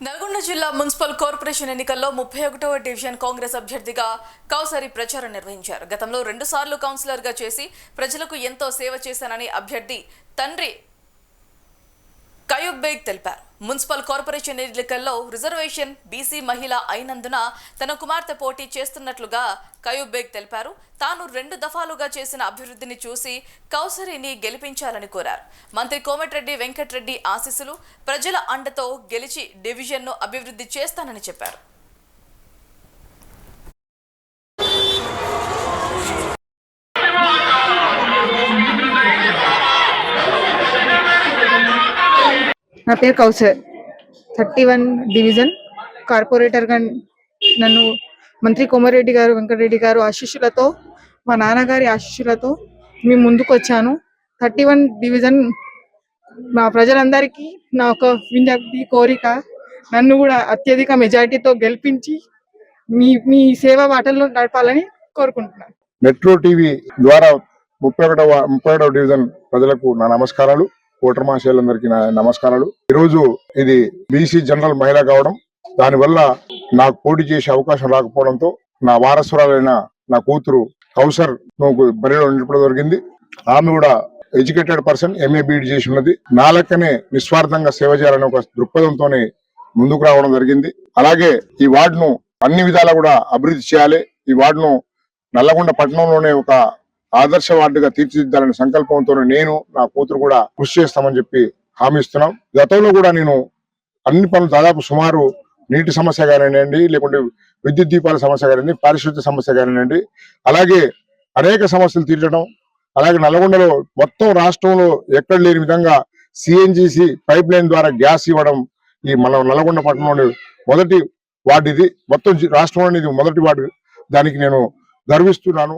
నల్గొండ జిల్లా municipal corporation ఎన్నికల్లో 31వ division Congress అభ్యర్థిగా కౌసరి ప్రచారం నిర్వహించారు. గతంలో 2 సార్లు కౌన్సిలర్గా చేసి ప్రజలకు ఎంతో సేవ చేశానని అభ్యర్థి తండ్రి కయూబ్ బేగ్ తెలిపారు. మున్సిపల్ కార్పొరేషన్ ఎన్నికల్లో రిజర్వేషన్ బీసీ మహిళ అయినందున తన కుమార్తె పోటీ చేస్తున్నట్లుగా కయూబ్ బేగ్ తెలిపారు. తాను 2 దఫాలుగా చేసిన అభివృద్ధిని చూసి కౌసరిని గెలిపించాలని కోరారు. మంత్రి కోమటిరెడ్డి వెంకటరెడ్డి ఆశీస్సులు, ప్రజల అండతో గెలిచి డివిజన్ను అభివృద్ధి చేస్తానని చెప్పారు. నా పేరు కౌసర్. 31 డివిజన్ కార్పొరేటర్గా నన్ను మంత్రి కోమటిరెడ్డి గారు వెంకటరెడ్డి గారు ఆశీస్సులతో, మా నాన్నగారి ఆశీస్సులతో మేము ముందుకు వచ్చాను. 31 డివిజన్ మా ప్రజలందరికీ నా ఒక విజ్ఞప్తి, కోరిక, నన్ను కూడా అత్యధిక మెజారిటీతో గెలిపించి మీ సేవ బాటల్లో నడపాలని కోరుకుంటున్నాను. మెట్రో టీవీ ద్వారా 31వ డివిజన్ ప్రజలకు నా నమస్కారాలు. ఓటర్ మహాశయులందరికీ నా నమస్కారాలు. ఈరోజు ఇది బీసీ జనరల్ మహిళ కావడం, దానివల్ల నాకు పోటీ చేసే అవకాశం రాకపోవడంతో నా వారసురాలైన నా కూతురు కౌసర్ బరిలో నిలపడం జరిగింది. ఆమె కూడా ఎడ్యుకేటెడ్ పర్సన్, ఎంఏ బీఈడి చేసి ఉన్నది. నా లెక్కనే నిస్వార్థంగా సేవ చేయాలనే ఒక దృక్పథంతోనే ముందుకు రావడం జరిగింది. అలాగే ఈ వార్డును అన్ని విధాలా కూడా అభివృద్ధి చేయాలి. ఈ వార్డును నల్లగొండ పట్టణంలోనే ఒక ఆదర్శ వార్డుగా తీర్చిదిద్దాలనే సంకల్పంతో నేను, నా కూతురు కూడా కృషి చేస్తామని చెప్పి హామీ ఇస్తున్నాం. గతంలో కూడా నేను అన్ని పనులు దాదాపు సుమారు నీటి సమస్య కానివ్వండి, లేకుంటే విద్యుత్ దీపాల సమస్య కానివ్వండి, పారిశుద్ధ్య సమస్య కానివ్వండి, అలాగే అనేక సమస్యలు తీర్చడం, అలాగే నల్గొండలో మొత్తం రాష్ట్రంలో ఎక్కడ లేని విధంగా సిఎన్జిసి పైప్ లైన్ ద్వారా గ్యాస్ ఇవ్వడం ఈ మన నల్గొండ పట్టణంలోని మొదటి వార్డు ఇది. మొత్తం రాష్ట్రంలోని ఇది మొదటి వార్డు. దానికి నేను గర్విస్తున్నాను.